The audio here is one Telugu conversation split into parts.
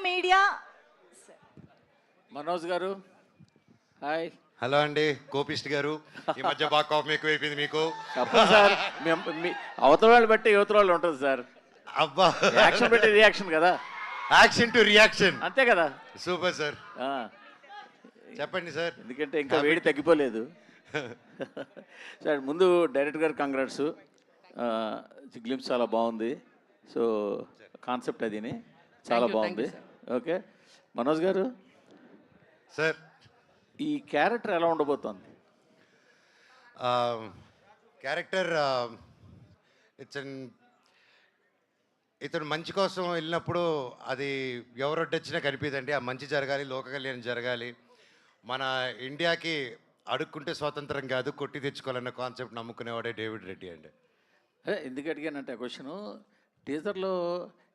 మీడియా. మనోజ్ గారు హాయ్. హలో అండి కోపిస్ట్ గారు, ఈ మధ్య బాగా కోపం ఎక్కువైపోయింది మీకు. తప్పదు సార్, అవతల వాళ్ళు బట్టి యువతల వాళ్ళు ఉంటుంది సార్. అబ్బా, యాక్షన్ పెట్టి రియాక్షన్ కదా, యాక్షన్ టు రియాక్షన్, అంతే కదా. Super sir. చెప్పండి సార్. ఎందుకంటే ఇంకా వేడి తగ్గిపోలేదు సార్. ముందు డైరెక్టర్ గారు కంగ్రాట్స్, గ్లిమ్స్ చాలా బాగుంది. సో కాన్సెప్ట్ అదిని చాలా బాగుంది. ఓకే మనోజ్ గారు సార్, ఈ క్యారెక్టర్ ఎలా ఉండబోతోంది? క్యారెక్టర్ ఇతను మంచి కోసం వెళ్ళినప్పుడు అది ఎవరొడ్డొచ్చినా కనిపిదండి. ఆ మంచి జరగాలి, లోక కళ్యాణం జరగాలి. మన ఇండియాకి అడుక్కుంటే స్వాతంత్రం కాదు, కొట్టి తెచ్చుకోవాలన్న కాన్సెప్ట్ నమ్ముకునేవాడే డేవిడ్ రెడ్డి అండి. అదే ఎందుకు అడిగానంటే ఆ క్వశ్చను, టీజర్లో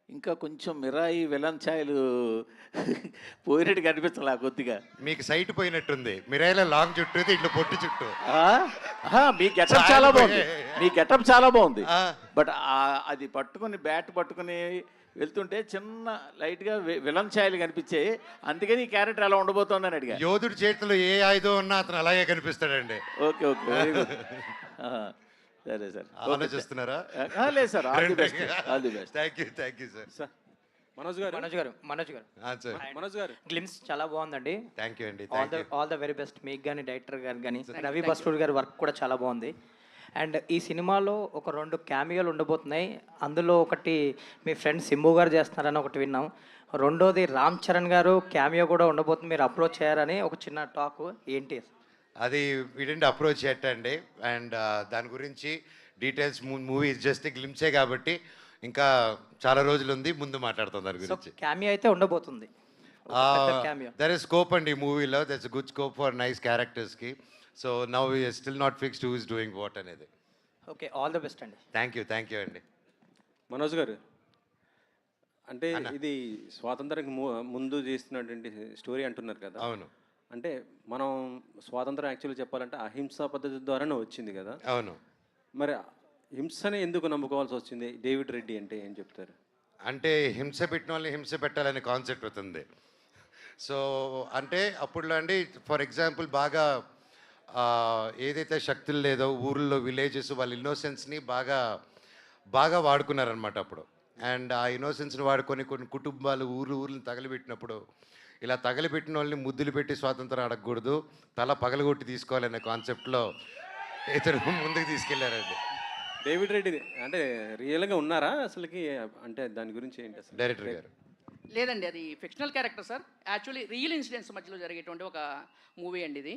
ఇంకా కొంచెం మిరాయి విలన్ ఛాయలు పోయినట్టు కనిపించాలి కొద్దిగా. మీకు సైట్ పోయినట్టుంది, మిరాయిలో లాంగ్ చుట్టూ ఇట్లా పొట్టి చుట్టూ. మీ గెటప్ చాలా బాగుంది, మీ గెటప్ చాలా బాగుంది. బట్ అది పట్టుకుని బ్యాట్ పట్టుకుని వెళ్తుంటే చిన్న లైట్గా విలన్ ఛాయలు కనిపించాయి. అందుకని ఈ క్యారెక్టర్ ఎలా ఉండబోతోందని అడిగా. యోధుడి చేతిలో ఏ ఆయుధం ఉన్నా అతను అలాగే కనిపిస్తాడండి. Okay okay, very good. సరే సార్, ఆలోచిస్తున్నారా? లేదు sir, all the best, all the best. Thank you sir. Manoj garu glimpse చాలా బాగుందండి. థ్యాంక్ యూ అండి. ఆల్ ద వెరీ బెస్ట్ మీకు కానీ, డైరెక్టర్ గారు కానీ, రవి బస్టూర్ గారి వర్క్ కూడా చాలా బాగుంది. అండ్ ఈ సినిమాలో ఒక 2 క్యామియోలు ఉండబోతున్నాయి. అందులో ఒకటి మీ ఫ్రెండ్ సింబు గారు చేస్తున్నారని ఒకటి విన్నాం. రెండోది రామ్ చరణ్ గారు క్యామియో కూడా ఉండబోతుంది, మీరు అప్రోచ్ చేయారని ఒక చిన్న టాక్. ఏంటి అది? వీడింటి అప్రోచ్ చేయటండి. అండ్ దాని గురించి డీటెయిల్స్, మూవీ జస్ట్ గ్లిమ్సే కాబట్టి ఇంకా చాలా రోజులు ఉంది, ముందు మాట్లాడుతాం దాని గురించి. క్యామియో అయితే ఉండబోతుంది. దర్ ఇస్ స్కోప్ అండి మూవీలో, that's good scope for nice క్యారెక్టర్స్కి. So now we still not fixed who is doing what అనేది. ఓకే, ఆల్ ద బెస్ట్ అండి. థ్యాంక్ యూ అండి. మనోజ్ గారు, అంటే ఇది స్వాతంత్రానికి ముందు చేస్తున్నటువంటి స్టోరీ అంటున్నారు కదా. అవును. అంటే మనం స్వాతంత్రం యాక్చువల్లీ చెప్పాలంటే అహింసా పద్ధతి ద్వారానే వచ్చింది కదా. అవును. మరి హింసనే ఎందుకు నమ్ముకోవాల్సి వచ్చింది? డేవిడ్ రెడ్డి అంటే ఏం చెప్తారు? అంటే హింస పెట్టిన వాళ్ళని హింస పెట్టాలనే కాన్సెప్ట్ అవుతుంది. సో అంటే అప్పుడులో అండి, ఫర్ ఎగ్జాంపుల్ బాగా ఏదైతే శక్తులు లేదో ఊర్లో విలేజెస్ వాళ్ళ ఇన్నోసెన్స్ని బాగా వాడుకున్నారనమాట అప్పుడు. అండ్ ఆ ఇన్నోసెన్స్ని వాడుకొని కొన్ని కుటుంబాలు ఊర్లను తగలబెట్టినప్పుడు, ఇలా తగలబెట్టిన వాళ్ళని ముద్దులు పెట్టి స్వాతంత్రం అడగకూడదు, తల పగలగొట్టి తీసుకోవాలనే కాన్సెప్ట్లో ఇతను ముందుకు తీసుకెళ్లారండి. డేవిడ్ రెడ్డి అంటే రియల్గా ఉన్నారా అసలుకి? అంటే దాని గురించి ఏంటి అసలు? డైరెక్టర్ గారు లేదండి, అది fictional character sir. Actually real incidents మధ్యలో జరిగేటువంటి ఒక మూవీ అండి ఇది.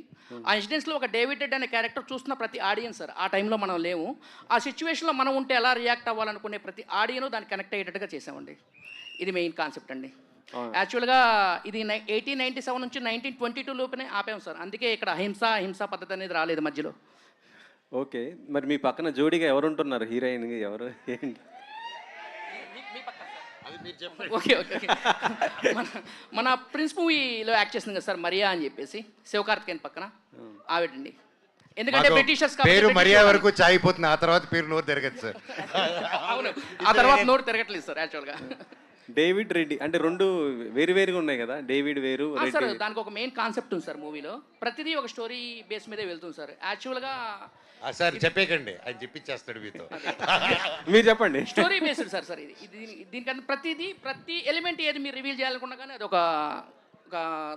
ఆ ఇన్సిడెంట్స్లో ఒక డేవిడ్ రెడ్డి అనే క్యారెక్టర్ చూస్తున్న ప్రతి ఆడియన్స్ సార్, ఆ టైంలో మనం లేము, ఆ సిచ్యువేషన్లో మనం ఉంటే ఎలా రియాక్ట్ అవ్వాలనుకునే ప్రతి ఆడియను దాన్ని కనెక్ట్ అయ్యేటట్టుగా చేసామండి. ఇది మెయిన్ కాన్సెప్ట్ అండి. యాక్చువల్గా ఇది 1897 నుంచి 1922 లోపునే ఆపాము సార్. అందుకే ఇక్కడ హింసా పద్ధతి అనేది రాలేదు మధ్యలో. ఓకే, మరి మీ పక్కన జోడీగా ఎవరు ఉంటున్నారు? హీరోయిన్ ఎవరు ఏంటి? ఓకే ఓకే మన ప్రిన్స్ మూవీలో యాక్ట్ చేసింది కదా సార్, మరియా అని చెప్పేసి, శివకార్తికేయన్ పక్కన ఆవిడండి. ఎందుకంటే బ్రిటిషర్స్ పేరు మరియా వరకు చాయిపోతుంది, ఆ తర్వాత పేరు నోరు తిరగదు సార్. అవును, ఆ తర్వాత నోరు తిరగట్లేదు సార్ యాక్చువల్గా. డేవిడ్ రెడ్డి అంటే 2 వేరుగా ఉన్నాయి కదా, డేవిడ్ వేరు సార్. దానికి ఒక మెయిన్ కాన్సెప్ట్ ఉంది సార్ మూవీలో, ప్రతిదీ ఒక స్టోరీ బేస్ మీదే వెళ్తుంది సార్. యాక్చువల్గా సార్ చెప్పేకండి, ఆయన చెప్పించేస్తాడు మీతో. మీరు చెప్పండి. స్టోరీ బేస్డ్ సార్ ఇది. దీనికన్నా ప్రతి ఎలిమెంట్ ఏది మీరు రివీల్ చేయాలనుకున్నా కానీ అది ఒక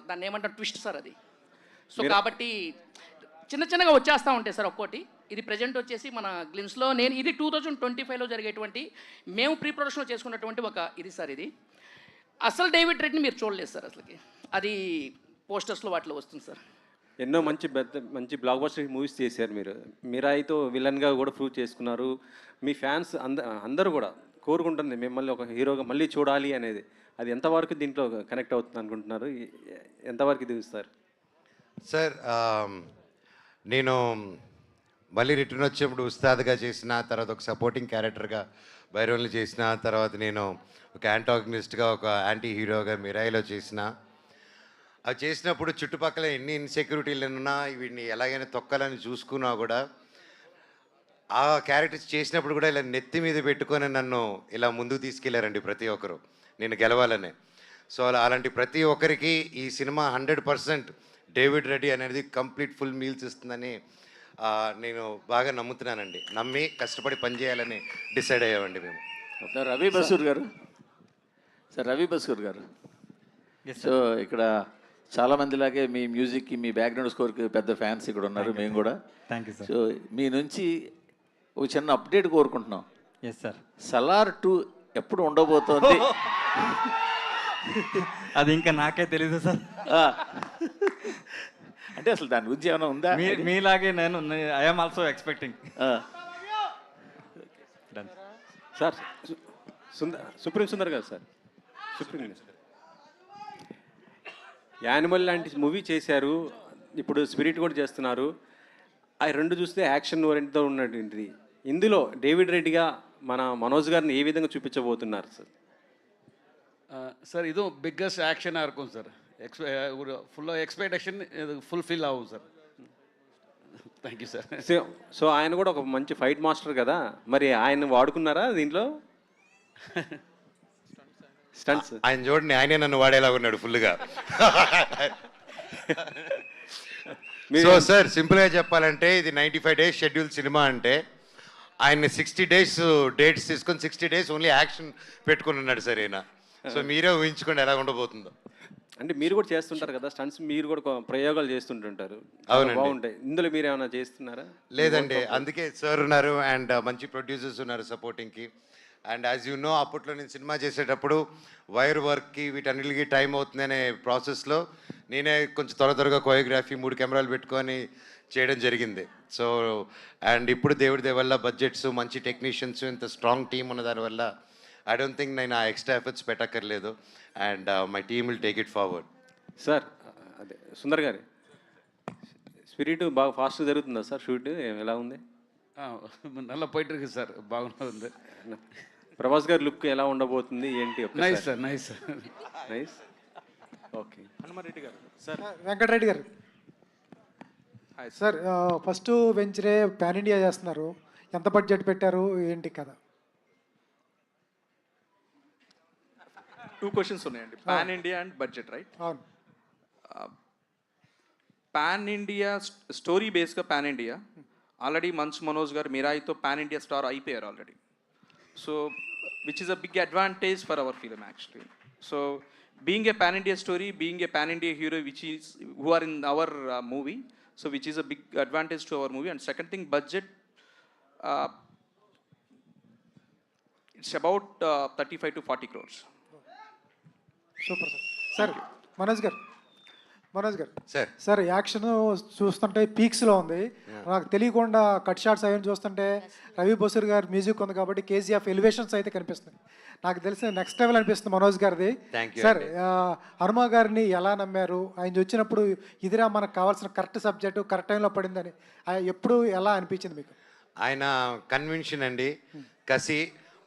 దాన్ని ఏమంటారు ట్విస్ట్ సార్ అది. సో కాబట్టి చిన్నగా వచ్చేస్తూ ఉంటాయి సార్ ఒక్కోటి. ఇది ప్రజెంట్ వచ్చేసి మన గ్లిమ్స్లో ఇది 2025లో జరిగేటువంటి మేము ప్రీ ప్రొడక్షన్లో చేసుకున్నటువంటి ఒక ఇది సార్. ఇది అసలు డేవిడ్ రెడ్డిని మీరు చూడలేదు సార్ అసలుకి, అది పోస్టర్స్లో వాటిలో వస్తుంది సార్. ఎన్నో మంచి బ్లాక్ బస్టర్ మూవీస్ చేశారు మీరు. మీరాయితో విలన్గా కూడా ప్రూవ్ చేసుకున్నారు. మీ ఫ్యాన్స్ అందరూ కూడా కోరుకుంటుంది మిమ్మల్ని ఒక హీరోగా మళ్ళీ చూడాలి అనేది. అది ఎంతవరకు దీంట్లో కనెక్ట్ అవుతుంది అనుకుంటున్నారు? ఎంతవరకు దిగుస్తారు సార్? నేను మళ్ళీ రిటర్న్ వచ్చేప్పుడు ఉస్తాద్గా చేసిన తర్వాత, ఒక సపోర్టింగ్ క్యారెక్టర్గా భైరవులు చేసిన తర్వాత, నేను ఒక యాంటాగనిస్ట్గా, ఒక యాంటీ హీరోగా మిరాయిలో చేసిన. అవి చేసినప్పుడు చుట్టుపక్కల ఎన్ని ఇన్సెక్యూరిటీలు ఉన్నా వీడిని ఎలాగైనా తొక్కాలని చూసుకున్నా కూడా, ఆ క్యారెక్టర్స్ చేసినప్పుడు కూడా ఇలా నెత్తి మీద పెట్టుకొని నన్ను ఇలా ముందుకు తీసుకెళ్లారండి ప్రతి ఒక్కరు, నేను గెలవాలని. సో అలాంటి ప్రతి ఒక్కరికి ఈ సినిమా 100% డేవిడ్ రెడ్డి అనేది కంప్లీట్ ఫుల్ మీల్స్ ఇస్తుందని నేను బాగా నమ్ముతున్నానండి. నమ్మి కష్టపడి పనిచేయాలని డిసైడ్ అయ్యామండి మేము. సార్ రవి బసూర్ గారు, సో ఇక్కడ చాలా మందిలాగే మీ మ్యూజిక్కి, మీ బ్యాక్గ్రౌండ్ స్కోర్కి పెద్ద ఫ్యాన్స్ ఇక్కడ ఉన్నారు, మేము కూడా. Thank you sir. సో మీ నుంచి ఒక చిన్న అప్డేట్ కోరుకుంటున్నాం. Yes sir. సలార్ 2 ఎప్పుడు ఉండబోతోంది? అది ఇంకా నాకే తెలీదు సార్. ఆ. అంటే అసలు దాని గురించి ఏమైనా ఉందా? మీలాగే నేను I'm also expecting. Done sir supreme Sundar గారు సార్, యానిమల్ లాంటి మూవీ చేశారు, ఇప్పుడు స్పిరిట్ కూడా చేస్తున్నారు. ఆ రెండు చూస్తే యాక్షన్ ఓరియంట్తో ఉన్నటువంటిది. ఇందులో డేవిడ్ రెడ్డిగా మన మనోజ్ గారిని ఏ విధంగా చూపించబోతున్నారు సార్? ಸರ್ ಇದು ಬಿಗ್ಗೆಸ್ಟ್ ಆ್ಯಕ್ಷನ್ இருக்கும் ಸರ್. ಫುಲ್ ಎಕ್ಸ್ಪೆಕ್ಟೇಷನ್ ಇದು ಫುಲ್ಫಿಲ್ ಆகும் sir. Thank you sir. So ఆయన కూడా ఒక మంచి ఫైట్ మాస్టర్ కదా, మరి ఆయన వాడుకున్నారా దీంట్లో స్టంట్స్? ఆయన చూడండి, ఆయనే నన్ను వాడేలా ఉన్నాడు ఫుల్గా. సో సార్ సింపుల్గా చెప్పాలంటే ఇది 95 days షెడ్యూల్ సినిమా. అంటే ఆయన్ని 60 days డేట్స్ తీసుకొని 60 days ఓన్లీ యాక్షన్ పెట్టుకుని ఉన్నాడు సార్ ఈయన. సో మీరే ఊహించుకోండి ఎలా ఉండబోతుందో. అంటే మీరు కూడా చేస్తుంటారు కదా స్టంట్స్, మీరు కూడా ప్రయోగాలు చేస్తుంటుంటారు. అవునండి. బాగుంటాయి. ఇందులో మీరు ఏమైనా చేస్తున్నారా? లేదండి, అందుకే సార్ ఉన్నారు అండ్ మంచి ప్రొడ్యూసర్స్ ఉన్నారు సపోర్టింగ్కి. అండ్ యాజ్ యూ నో, అప్పట్లో నేను సినిమా చేసేటప్పుడు వైర్ వర్క్కి వీటన్నిటికి టైం అవుతుంది అనే ప్రాసెస్లో నేనే కొంచెం త్వరగా కోరియోగ్రఫీ 3 కెమెరాలు పెట్టుకొని చేయడం జరిగింది. సో అండ్ ఇప్పుడు దేవుడి దయ వల్ల బడ్జెట్స్, మంచి టెక్నీషియన్స్, ఇంత స్ట్రాంగ్ టీమ్ ఉన్న దానివల్ల ఐ డోంట్ థింక్ నేను ఆ ఎక్స్ట్రా ఎఫర్ట్స్ పెట్టక్కర్లేదు. And my team will take it forward. Sir అదే సుందర్ గారు, స్పిరిట్ బాగా ఫాస్ట్ జరుగుతుందా సార్? షూట్ ఎలా ఉంది? நல்லா போயிட்டு இருக்கு சார். బాగుంది. ప్రభాస్ గారి లుక్ ఎలా ఉండబోతుంది ఏంటి? Nice sir, nice sir, nice. Okay. Hanumareddy garu sir. Venkatareddy garu sir, first వెంచరే పాన్ ఇండియా చేస్తున్నారు, ఎంత బడ్జెట్ పెట్టారు ఏంటి కదా? 2 questions ఉన్నాయండి. Pan India and budget, right? అవును. పాన్ ఇండియా స్టోరీ బేస్గా pan India already Manchu Manoj garu మిరాయితో పాన్ ఇండియా స్టార్ అయిపోయారు already. So which is a big advantage for our film actually. So being a pan India story, being a pan India hero which is who are in our movie, so which is a big advantage to our movie. And second thing, budget it's about 35 to 40 crores. Super sir. Sir Manoj garu sir sir, action చూస్తుంటే పీక్స్లో ఉంది. నాకు తెలియకుండా కట్ షాట్స్ అవన్నీ చూస్తుంటే రవి బసూర్ గారి మ్యూజిక్ ఉంది కాబట్టి కేజీఎఫ్ ఎలివేషన్స్ అయితే కనిపిస్తుంది. నాకు తెలిసిన నెక్స్ట్ లెవెల్ అనిపిస్తుంది మనోజ్ గారిది. సార్, హనుమ గారిని ఎలా నమ్మారు? ఆయన వచ్చినప్పుడు ఇదిరా మనకు కావాల్సిన కరెక్ట్ సబ్జెక్టు కరెక్ట్ టైంలో పడిందని ఎప్పుడు ఎలా అనిపించింది మీకు? ఆయన కన్విన్షన్ అండి, కసి.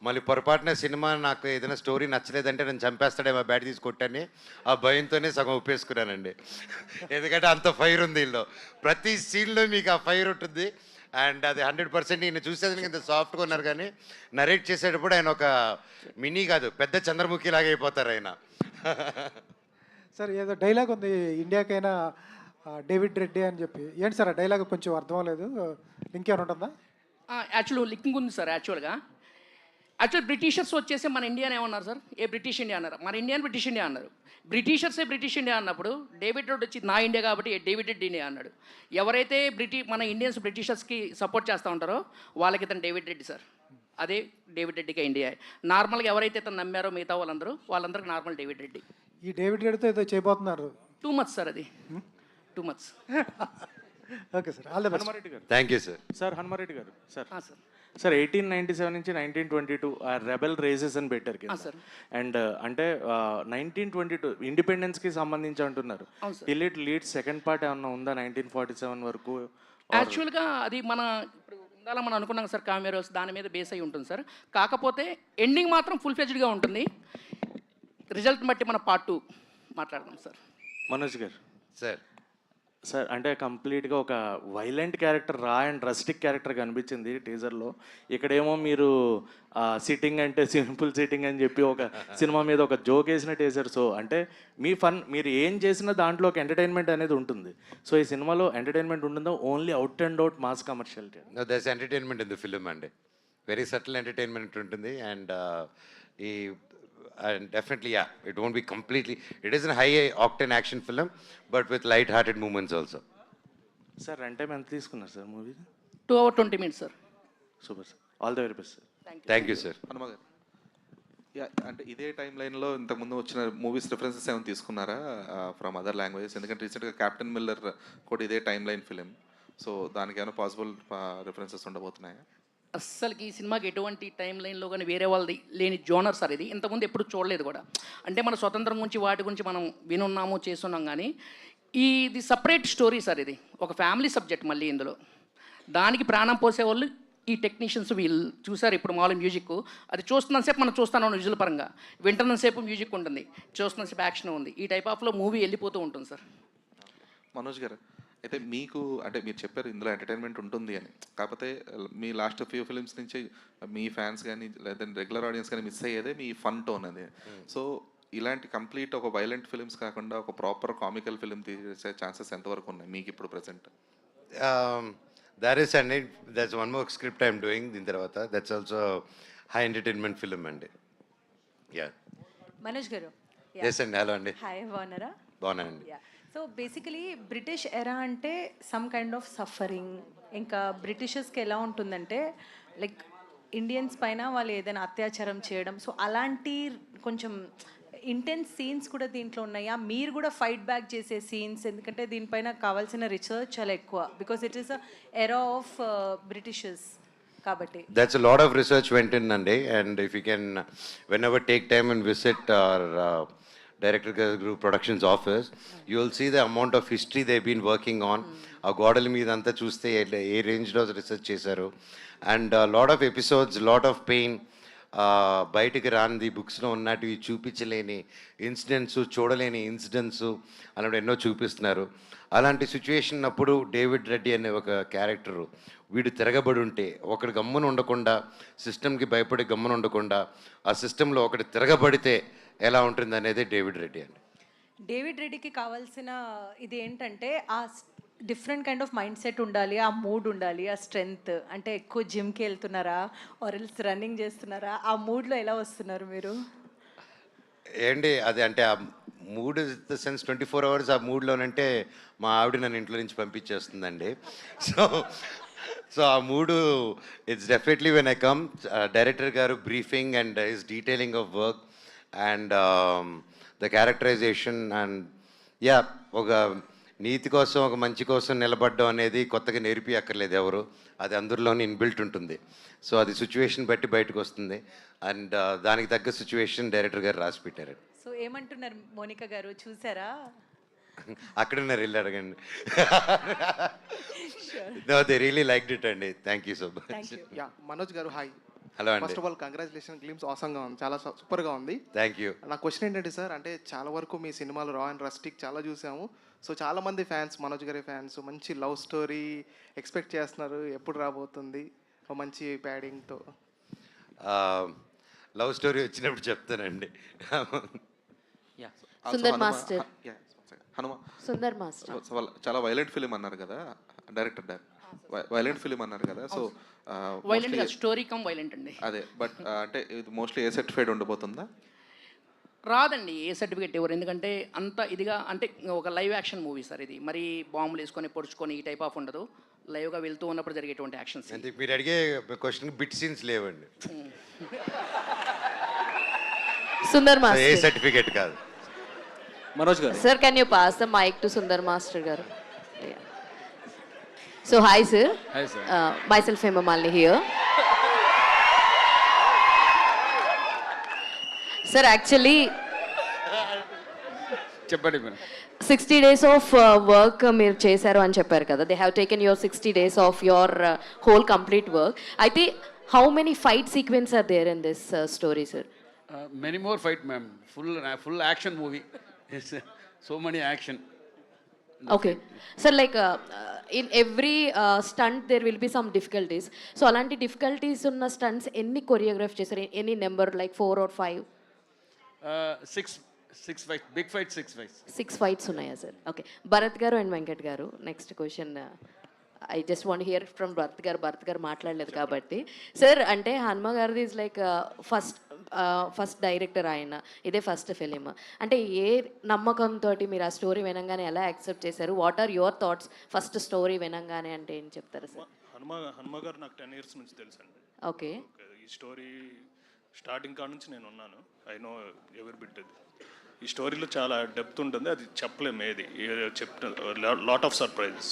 మళ్ళీ పొరపాటున సినిమా నాకు ఏదైనా స్టోరీ నచ్చలేదంటే నేను చంపేస్తాడేమో బ్యాట్ తీసి కొట్టని ఆ భయంతోనే సగం ఒప్పేసుకున్నానండి. ఎందుకంటే అంత ఫైర్ ఉంది వీళ్ళు, ప్రతి సీన్లో మీకు ఆ ఫైర్ ఉంటుంది. అండ్ అది 100% ఈయన చూసేదానికి ఇంత సాఫ్ట్గా ఉన్నారు, కానీ నరేట్ చేసేటప్పుడు ఆయన ఒక మినీ కాదు పెద్ద చంద్రముఖి లాగా అయిపోతారు ఆయన. సార్, ఏదో డైలాగ్ ఉంది ఇండియాకైనా డేవిడ్ రెడ్డి అని చెప్పి, ఏంటి సార్ ఆ డైలాగ్? కొంచెం అర్థం అవ్వలేదు, లింక్ ఏమైనా ఉంటుందా? యాక్చువల్ లింకింగ్ ఉంది సార్. యాక్చువల్ బ్రిటిషర్స్ వచ్చేసి మన ఇండియాని ఏమన్నారు సార్? ఏ బ్రిటిష్ ఇండియా అన్నారు, మన ఇండియాని బ్రిటిష్ ఇండియా అన్నారు. బ్రిటిషర్సే బ్రిటిష్ ఇండియా అన్నప్పుడు డేవిడ్ రెడ్డి వచ్చి నా ఇండియా కాబట్టి డేవిడ్ రెడ్డి ఇండియా అన్నాడు. ఎవరైతే మన ఇండియన్స్ బ్రిటిషర్స్కి సపోర్ట్ చేస్తూ ఉంటారో వాళ్ళకి ఇతను డేవిడ్ రెడ్డి సార్. అదే డేవిడ్ రెడ్డికి ఇండియా. నార్మల్గా ఎవరైతే ఇతను నమ్మారో మిగతా వాళ్ళందరూ నార్మల్ డేవిడ్ రెడ్డి. ఈ డేవిడ్ రెడ్డితో ఏదో చేయబోతున్నారు. 2 months సార్, అది 2 months. Okay sir, all the best. Hanumareddy garu. Thank you sir. Sir Hanumareddy garu sir. Sir sir 1897 నుంచి 1922 రెబెల్ రేసెస్ అని పెట్టారు కింద. సార్. అండ్ అంటే 1922 ఇండిపెండెన్స్కి సంబంధించి అంటున్నారు. Till it lead second part ఏమన్నా ఉందా 1947 వరకు? యాక్చువల్గా అది మన ఇప్పుడు ఉండాలని మనం అనుకున్నాం సార్. కామెరోస్ దాని మీద బేస్ అయి ఉంటుంది సార్. కాకపోతే ఎండింగ్ మాత్రం ఫుల్ ఫ్లెడ్జ్డ్గా ఉంటుంది. రిజల్ట్ బట్టి మన పార్ట్ 2 మాట్లాడదాం sir. Manoj garu sir, sir అంటే కంప్లీట్గా ఒక వైలెంట్ క్యారెక్టర్, రా అండ్ రస్టిక్ క్యారెక్టర్ కనిపించింది టీజర్లో. ఇక్కడేమో మీరు సిట్టింగ్ అంటే సింపుల్ సిట్టింగ్ అని చెప్పి ఒక సినిమా మీద ఒక జోక్ వేసినట్టు వేశారు. సో అంటే మీ ఫన్, మీరు ఏం చేసినా దాంట్లో ఒక ఎంటర్టైన్మెంట్ అనేది ఉంటుంది. సో ఈ సినిమాలో ఎంటర్టైన్మెంట్ ఉంటుందో only out and out mass commerciality? That's entertainment in the film అండి. వెరీ సటిల్ ఎంటర్టైన్మెంట్ ఉంటుంది. అండ్ ఈ and definitely, yeah, it won't be completely, it is a high octane action film but with light hearted moments also. Sir run time ఎంత తీసుకున్నారు sir movie? 2 hours 20 minutes sir. Super sir, all the very best sir. Thank you sir. Hanuma గారు, అంటే ఇదే టైం లైన్లో ఇంతకుముందు వచ్చిన మూవీస్ రిఫరెన్సెస్ ఏమైనా తీసుకున్నారా ఫ్రమ్ అదర్ లాంగ్వేజెస్? ఎందుకంటే రీసెంట్గా క్యాప్టెన్ మిల్లర్ కూడా ఇదే టైం లైన్ ఫిలిం. సో దానికి ఏమైనా పాసిబుల్ రిఫరెన్సెస్ ఉండబోతున్నాయా? అస్సలకి ఈ సినిమాకి ఎటువంటి టైం లైన్లో కానీ వేరే వాళ్ళది లేని జోనర్ సార్ ఇది. ఇంతకుముందు ఎప్పుడు చూడలేదు కూడా. అంటే మన స్వతంత్రం గురించి వాటి గురించి మనం వినున్నాము, చేస్తున్నాం, కానీ ఇది సపరేట్ స్టోరీ సార్. ఇది ఒక ఫ్యామిలీ సబ్జెక్ట్. మళ్ళీ ఇందులో దానికి ప్రాణం పోసేవాళ్ళు ఈ టెక్నీషియన్స్. వీళ్ళు చూసారు ఇప్పుడు మామూలు మ్యూజిక్, అది చూస్తున్నంతసేపు మనం చూస్తాను విజువల్ పరంగా, వింటున్నంతసేపు మ్యూజిక్ ఉంటుంది, చూస్తున్నంతసేపు యాక్షన్ ఉంది. ఈ టైప్ ఆఫ్లో మూవీ వెళ్ళిపోతూ ఉంటుంది సార్. మనోజ్ గారు, అయితే మీకు అంటే మీరు చెప్పారు ఇందులో ఎంటర్టైన్మెంట్ ఉంటుంది అని, కాకపోతే మీ లాస్ట్ ఫ్యూ ఫిలిమ్స్ నుంచి మీ ఫ్యాన్స్ కానీ లేదా రెగ్యులర్ ఆడియన్స్ కానీ మిస్ అయ్యేదే మీ ఫన్ టోన్ అది. సో ఇలాంటి కంప్లీట్ ఒక వైలెంట్ ఫిలిమ్స్ కాకుండా ఒక ప్రాపర్ కామికల్ ఫిలిం తీసే ఛాన్సెస్ ఎంతవరకు ఉన్నాయి మీకు ఇప్పుడు present? There is, and there's one more script I'm doing din tarvata, that's also high entertainment film and yeah. Manoj గారు. Yes and hello andi. Hi, బాగున్నారా? బాగున్నానండి. సో బేసికలీ బ్రిటిష్ ఎరా అంటే సమ్ కైండ్ ఆఫ్ సఫరింగ్. ఇంకా బ్రిటిషర్స్కి ఎలా ఉంటుందంటే లైక్ ఇండియన్స్ పైన వాళ్ళు ఏదైనా అత్యాచారం చేయడం, సో అలాంటి కొంచెం ఇంటెన్స్ సీన్స్ కూడా దీంట్లో ఉన్నాయా? మీరు కూడా ఫైట్ బ్యాక్ చేసే సీన్స్, ఎందుకంటే దీనిపైన కావాల్సిన రీసెర్చ్ చాలా ఎక్కువ, because it is a era of Britishers కాబట్టి. That's a lot of research went in andi, and if you can whenever take time and visit our Director Group Productions office, you will see the amount of history they've been working on. ఆ గోడల మీద అంతా చూస్తే ఏ రేంజ్లో రీసెర్చ్ చేశారు. And lot of episodes, lot of pain, బయటికి రానిది, బుక్స్లో ఉన్నటివి చూపించలేని ఇన్సిడెంట్స్, చూడలేని ఇన్సిడెంట్స్ అలాంటి ఎన్నో చూపిస్తున్నారు. అలాంటి సిచ్యువేషన్ అప్పుడు డేవిడ్ రెడ్డి అనే ఒక క్యారెక్టరు వీడు తిరగబడి ఉంటే, ఒకడు గమ్మున ఉండకుండా, సిస్టమ్కి భయపడి గమ్మున ఉండకుండా, ఆ సిస్టంలో ఒకటి తిరగబడితే ఎలా ఉంటుంది అనేది డేవిడ్ రెడ్డి అండి. డేవిడ్ రెడ్డికి కావాల్సిన ఇది ఏంటంటే ఆ different kind of mind set ఉండాలి, ఆ మూడ్ ఉండాలి, ఆ స్ట్రెంగ్త్. అంటే ఎక్కువ జిమ్కి వెళ్తున్నారా ఆర్ ఎల్స్ రన్నింగ్ చేస్తున్నారా? ఆ మూడ్లో ఎలా వస్తున్నారు మీరు? ఏంటి అది అంటే ఆ మూడ్ ద సెన్స్ 24 hours ఆ మూడ్లోనంటే మా ఆవిడ నన్ను ఇంట్లో నుంచి పంపించేస్తుందండి. సో ఆ మూడు it's definitely when I come, director గారు briefing and his detailing of work and the characterization and yeah, ఒక నీతి కోసం, ఒక మంచి కోసం నిలబడడం అనేది కొత్తగా నేర్పి అక్కర్లేదు ఎవరు, అది అందరిలోనే ఇన్బిల్ట్ ఉంటుంది. సో అది సిచ్యువేషన్ బట్టి బయటకు వస్తుంది. అండ్ దానికి తగ్గ సిచ్యువేషన్ డైరెక్టర్ గారు రాసి పెట్టారు. సో ఏమంటున్నారు మోనికా గారు, చూసారా? అక్కడున్నారు, వెళ్ళి అడగండి. No, they really liked it అండి. Thank you so much. Yeah, Manoj గారు హాయ్. హలో అండి. First of all congratulation, glimpse ఆసంగా ఉంది, చాలా సూపర్గా ఉంది. Thank you. నా క్వశ్చన్ ఏంటంటే సార్, అంటే చాలా వరకు మీ సినిమాలు రా అండ్ రస్టిక్ చాలా చూసాము. సో చాలా మంది ఫ్యాన్స్, మనోజ్ గారి ఫ్యాన్స్, మంచి లవ్ స్టోరీ ఎక్స్పెక్ట్ చేస్తున్నారు. ఎప్పుడు రాబోతుంది ఒక మంచి ప్యాడింగ్తో? లవ్ స్టోరీ వచ్చినప్పుడు చెప్తానండి. సుందర్ మాస్టర్. హనుమ, సుందర్ మాస్టర్ చాలా వైలెంట్ ఫిలిం అన్నారు కదా డైరెక్టర్, వైలెంట్ ఫిలిం అన్నారు కదా. So violent story come violent అండి. అదే, బట్ అంటే ఇది మోస్ట్లీ ఏ సర్టిఫైడ్ ఉండబోతుందా? రాదండి ఏ సర్టిఫికేట్ ఎవరు, ఎందుకంటే అంత ఇదిగా అంటే ఒక లైవ్ యాక్షన్ మూవీ సార్ ఇది. మరి బాంబులు వేసుకొని పొడుచుకొని ఈ టైప్ ఆఫ్ ఉండదు. లైవ్గా వెళ్తూ ఉన్నప్పుడు జరిగేటువంటి యాక్షన్స్. అంటే మీరు అడిగే క్వశ్చన్ బిట్ సీన్స్ లేవండి. సుందర్ ఏ మాస్టర్. సర్టిఫికేట్ కాదు. మనోజ్ గారు, Sir, can you pass the mic to Sundar Master garu? Yeah. So hi sir. Hi sir. Myself Hema Malini here. Sir, actually చెప్పండి మేడం. 60 days of work మీరు చేశారు అని చెప్పారు కదా. They have taken your 60 days of your whole complete work. అయితే how many fight sequences are there in this story, sir? Many more fight ma'am. Full action movie. So many action. Okay sir, like in every stunt there will be some difficulties. So అలాంటి డిఫికల్టీస్ ఉన్న స్టంట్స్ ఎన్ని కొరియోగ్రాఫ్ చేశారు? Any number, like 4 or 5? Six fight, big fight 6 fights. 6 fights ఉన్నాయా sir? Okay. Bharat garu and Venkat garu, next question I just want hear from Bharat garu మాట్లాడలేదు కాబట్టి. సార్, అంటే హనుమ గారిది ఈజ్ లైక్ ఫస్ట్ డైరెక్టర్ ఆయన, ఇదే ఫస్ట్ ఫిలిం. అంటే ఏ నమ్మకంతో మీరు ఆ స్టోరీ వినంగానే ఎలా యాక్సెప్ట్ చేశారు? What are your thoughts first story వినంగానే? అంటే ఏం చెప్తారు సార్? హనుమ గారు నాకు 10 years నుంచి తెలుసండి. ఓకే. ఈ స్టోరీ స్టార్టింగ్ కాడ నుంచి నేను ఉన్నాను. ఐ నో ఎవరి బిట్ అది. ఈ స్టోరీలో చాలా డెప్త్ ఉంటుంది, అది చెప్పలేము. ఏది చెప్తున్న లాట్ ఆఫ్ సర్ప్రైజెస్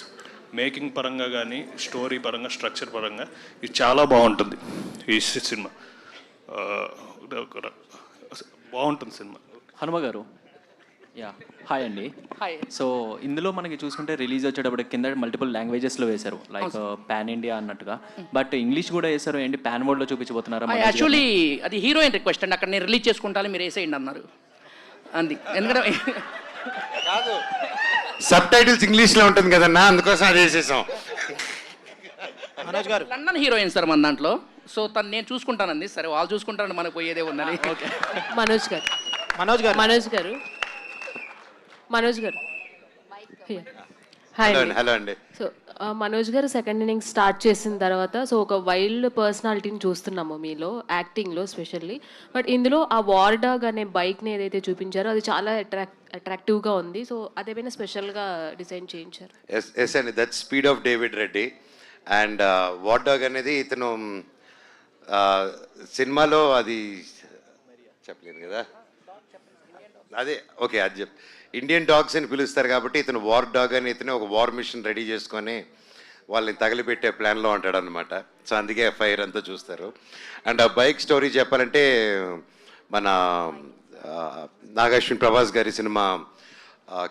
మేకింగ్ పరంగా కానీ, స్టోరీ పరంగా, స్ట్రక్చర్ పరంగా ఇది చాలా బాగుంటుంది. ఈ సినిమా బాగుంటుంది సినిమా. హనుమ గారు, యా, హాయ్ అండి. హాయ్. సో ఇందులో మనకి చూసుకుంటే రిలీజ్ వచ్చేటప్పుడు కింద మల్టిపుల్ లాంగ్వేజెస్లో వేశారు, లైక్ పాన్ ఇండియా అన్నట్టుగా. బట్ ఇంగ్లీష్ కూడా వేశారు ఏంటి? పాన్ వరల్డ్లో చూపించబోతున్నారా? యాక్చువల్లీ అది హీరోయిన్ రిక్వెస్ట్ అండి, అక్కడ నేను రిలీజ్ చేసుకుంటాను, మీరు వేసేయండి అన్నారు. అంది, ఎందుకంటే కాదు, సబ్ టైటిల్స్ ఇంగ్లీష్లో ఉంటుంది కదన్నా, అందుకోసం అది వేసేసాం. లండన్ హీరోయిన్ సార్ మన దాంట్లో. సో తను నేను చూసుకుంటానండి. సరే, వాళ్ళు చూసుకుంటాను, మనకు పోయేదే ఉందని. ఓకే. మనోజ్ గారు హాయ్ అండి. హలో అండి. సో మనోజ్ గారు సెకండ్ ఇన్నింగ్స్ స్టార్ట్ చేసిన తర్వాత సో ఒక వైల్డ్ పర్సనాలిటీని చూస్తున్నాము మీలో, యాక్టింగ్లో స్పెషల్లీ. బట్ ఇందులో ఆ వార్ డాగ్ అనే బైక్ని ఏదైతే చూపించారో అది చాలా అట్రాక్టివ్గా ఉంది. సో అదేమైనా స్పెషల్గా డిజైన్ చేయించారు? ఎస్ అండి, that speed of David Reddy. And war dog అనేది ఇతను సినిమాలో అది చెప్పలేను కదా, అదే ఓకే, అది చెప్ ఇండియన్ డాగ్స్ అని పిలుస్తారు కాబట్టి ఇతను వార్ డాగ్ అని, ఇతను ఒక వార్ మిషన్ రెడీ చేసుకొని వాళ్ళని తగిలిపెట్టే ప్లాన్లో ఉంటాడు అనమాట. సో అందుకే ఫైర్ అంతా చూస్తారు. అండ్ ఆ బైక్ స్టోరీ చెప్పాలంటే మన నాగార్జున ప్రభాస్ గారి సినిమా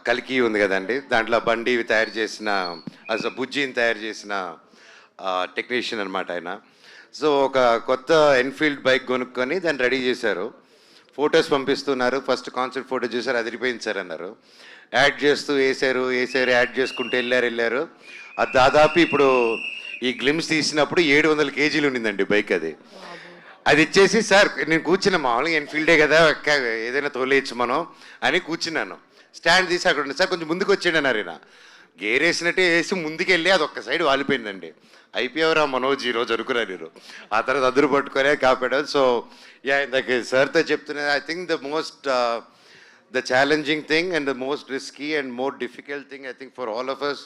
కల్కి ఉంది కదండి, దాంట్లో బండి తయారు చేసిన అసలు బుజ్జిని తయారు చేసిన టెక్నీషియన్ అనమాట ఆయన. సో ఒక కొత్త ఎన్ఫీల్డ్ బైక్ కొనుక్కొని దాన్ని రెడీ చేశారు. ఫొటోస్ పంపిస్తున్నారు. ఫస్ట్ కాన్సెప్ట్ ఫోటో చూసారు, అదిరిపోయింది సార్ అన్నారు. యాడ్ చేస్తూ వేసారు, యాడ్ చేసుకుంటూ వెళ్ళారు. అది దాదాపు ఇప్పుడు ఈ గ్లిమ్స్ తీసినప్పుడు 700 kgs ఉండిందండి బైక్. అది ఇచ్చేసి, సార్ నేను కూర్చున్నా, మామూలుగా ఎన్ఫీల్డే కదా, ఏదైనా తోలేయచ్చు మనం అని కూర్చున్నాను. స్టాండ్ తీసి అక్కడ ఉంది సార్, కొంచెం ముందుకు వచ్చాడు అన్నారు. ఈయన గేర్ వేసినట్టే వేసి ముందుకెళ్ళి అది ఒక్క సైడ్ వాలిపోయిందండి. అయిపోయావరా మనోజ్ ఈరోజు అనుకున్నారు మీరు. ఆ తర్వాత అదురు పట్టుకునే కాపాడారు. సో యా, ఇందాక సార్తో చెప్తున్నది, I think the challenging thing and the most risky and more difficult thing I think for all of us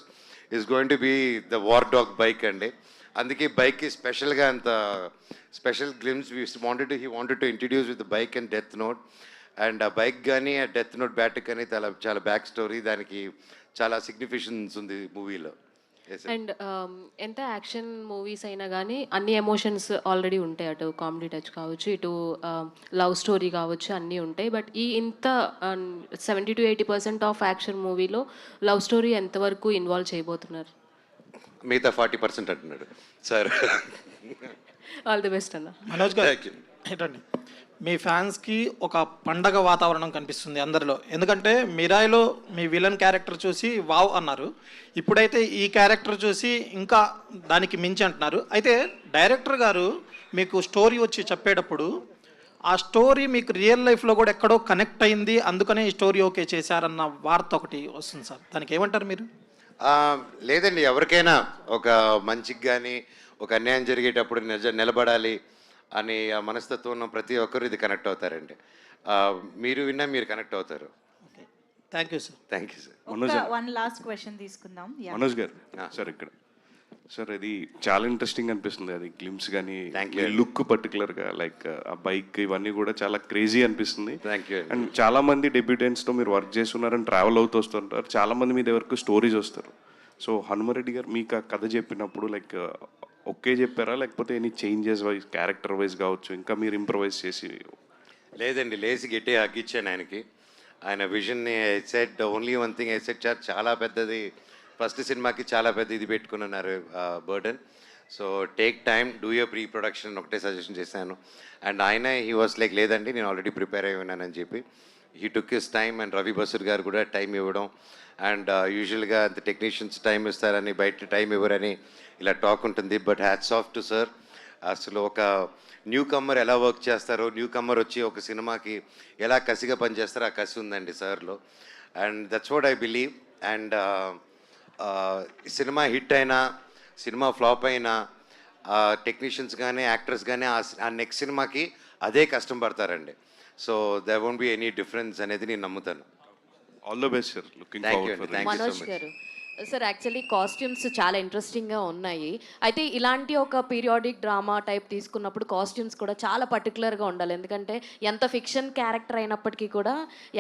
is going to be the war dog bike అండి. అందుకే బైక్కి స్పెషల్గా అంత special glimpse he wanted to introduce with the bike and death note. And ఆ బైక్ కానీ ఆ డెత్ నోట్ బ్యాట్ కానీ చాలా బ్యాక్ స్టోరీ, దానికి చాలా సిగ్నిఫికెన్స్ ఉంది మూవీలో. అండ్ ఎంత యాక్షన్ మూవీస్ అయినా కానీ అన్ని ఎమోషన్స్ ఆల్రెడీ ఉంటాయి. అటు కామెడీ టచ్ కావచ్చు, ఇటు లవ్ స్టోరీ కావచ్చు, అన్నీ ఉంటాయి. బట్ ఈ ఇంత 70 to 80% ఆఫ్ యాక్షన్ మూవీలో లవ్ స్టోరీ ఎంతవరకు ఇన్వాల్వ్ చేయబోతున్నారు? మిగతా 40% అంటున్నాడు సార్. ఆల్ ది బెస్ట్ అన్న. మనోజ్ గారు, ఏంటండి మీ ఫ్యాన్స్కి ఒక పండగ వాతావరణం కనిపిస్తుంది అందరిలో. ఎందుకంటే మిరాయిలో మీ విలన్ క్యారెక్టర్ చూసి వావ్ అన్నారు, ఇప్పుడైతే ఈ క్యారెక్టర్ చూసి ఇంకా దానికి మించి అంటున్నారు. అయితే డైరెక్టర్ గారు మీకు స్టోరీ వచ్చి చెప్పేటప్పుడు ఆ స్టోరీ మీకు రియల్ లైఫ్లో కూడా ఎక్కడో కనెక్ట్ అయింది, అందుకనే ఈ స్టోరీ ఓకే చేశారన్న వార్త ఒకటి వస్తుంది సార్, దానికి ఏమంటారు మీరు? లేదండి, ఎవరికైనా ఒక మంచికి కానీ ఒక అన్యాయం జరిగేటప్పుడు నిలబడాలి అని ఆ మనస్తత్వం ఉన్న ప్రతి ఒక్కరు ఇది కనెక్ట్ అవుతారండి. మీరు విన్నా మీరు కనెక్ట్ అవుతారు. Thank you sir. Thank you sir. One last question తీసుకుందాం. మనోజ్ గారు సార్, ఇక్కడ సార్ ఇది చాలా ఇంట్రెస్టింగ్ అనిపిస్తుంది. అది గ్లిమ్స్ కానీ లుక్ పర్టికులర్గా లైక్ ఆ బైక్ ఇవన్నీ కూడా చాలా క్రేజీ అనిపిస్తుంది. అండ్ చాలా మంది డెబ్యూటెంట్స్తో మీరు వర్క్ చేస్తున్నారని ట్రావెల్ అవుతూ వస్తుంటారు. చాలా మంది మీ దగ్గరకు స్టోరీస్ వస్తారు. సో హనుమారెడ్డి గారు మీకు ఆ కథ చెప్పినప్పుడు లైక్ ఒకే చెప్పారా, లేకపోతే any changes wise character wise కావచ్చు ఇంకా మీరు ఇంప్రవైజ్ చేసి? లేదండి, లేచి గట్టి హగ్గిచ్చాను ఆయనకి. ఆయన విజన్ని I said only one thing, I said చాలా పెద్దది, ఫస్ట్ సినిమాకి చాలా పెద్ద ఇది పెట్టుకుని ఉన్నారు burden. So take time, do your pre production ఒకటే సజెషన్ చేశాను. అండ్ ఆయన హీ వాస్ లైక్ లేదండి నేను ఆల్రెడీ ప్రిపేర్ అయి ఉన్నానని చెప్పి he took his time and Ravi Basrur గారు కూడా టైం ఇవ్వడం అండ్ యూజువల్గా అంత టెక్నీషియన్స్ టైం ఇస్తారని బయట టైం ఇవ్వరని ఇలా టాక్ ఉంటుంది. But hats off to sir. అసలు ఒక న్యూ కమ్మర్ ఎలా వర్క్ చేస్తారో, న్యూ కమ్మర్ వచ్చి ఒక సినిమాకి ఎలా కసిగా పనిచేస్తారో ఆ కసి ఉందండి సార్లో. And that's what I believe. And cinema hit అయినా సినిమా ఫ్లాప్ అయినా టెక్నీషియన్స్ కానీ యాక్టర్స్ కానీ ఆ నెక్స్ట్ సినిమాకి అదే కష్టం పడతారండి. So there won't be any difference అనేది నేను నమ్ముతాను. All the best sir. Looking forward for thank you so Manoj much. గారు సార్, యాక్చువల్లీ కాస్ట్యూమ్స్ చాలా ఇంట్రెస్టింగ్గా ఉన్నాయి. అయితే ఇలాంటి ఒక పీరియాడిక్ డ్రామా టైప్ తీసుకున్నప్పుడు కాస్ట్యూమ్స్ కూడా చాలా పర్టికులర్గా ఉండాలి. ఎందుకంటే ఎంత ఫిక్షన్ క్యారెక్టర్ అయినప్పటికీ కూడా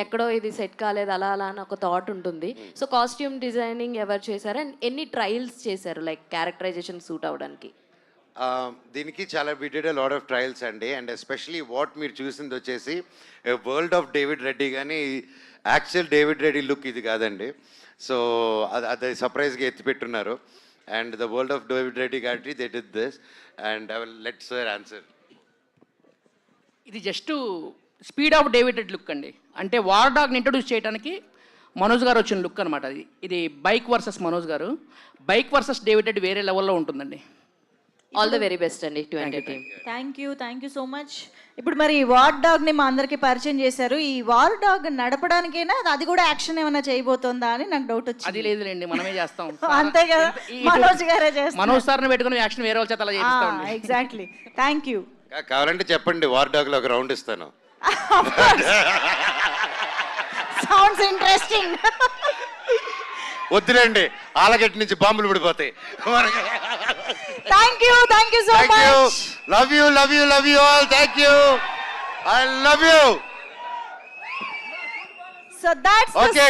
ఎక్కడో ఇది సెట్ కాలేదు అలా అలా అని ఒక థాట్ ఉంటుంది. సో కాస్ట్యూమ్ డిజైనింగ్ ఎవరు చేశారు అండ్ ఎన్ని ట్రయల్స్ చేశారు లైక్ క్యారెక్టరైజేషన్ సూట్ అవ్వడానికి? దీనికి చాలా we did a lot of trials అండి. అండ్ ఎస్పెషలీ వాట్ మీరు చూసింది వచ్చేసి వరల్డ్ ఆఫ్ డేవిడ్ రెడ్డి, కానీ యాక్చువల్ డేవిడ్ రెడ్డి లుక్ ఇది కాదండి. సో అది సర్ప్రైజ్గా ఎత్తిపెట్టున్నారు. And the world of David Reddy కాబట్టి they did this. And I will let sir answer. ఇది just speed of David red look అండి. అంటే వార్ డాగ్ని ఇంట్రొడ్యూస్ చేయడానికి మనోజ్ గారు వచ్చిన లుక్ అనమాట. ఇది బైక్ వర్సెస్ మనోజ్ గారు. బైక్ వర్సెస్ డేవిడ్ రెడ్ వేరే లెవెల్లో ఉంటుందండి. ఆల్ ద వెరీ బెస్ట్ అండి to entertain. Thank you so much. ఇప్పుడు మరి వార్ డాగ్ని మా అందరికి పరిచయం చేశారు. ఈ వార్ డాగ్ నడపడానికైనా అది కూడా యాక్షన్ ఏమైనా చేయబోతుందా అని నాకు డౌట్ వచ్చింది. అది లేదులేండి, మనమే చేస్తాం. అంతే కదా, మనోజ్ గారే చేస్తారు. మనోజ్ సార్ని పెట్టుకుని యాక్షన్ వేరే వాళ్ళ చేత అలా చేస్తాం. ఎగ్జాక్ట్లీ. Thank you. కావాలంటే చెప్పండి, వార్ డాగ్లో ఒక రౌండ్ ఇస్తాను. Sounds interesting. వద్దులేండి, ఆలగట్టి నుంచి బాంబులు పడిపోతాయి. Thank you so much. Love you all. Thank you. I love you. So that's okay.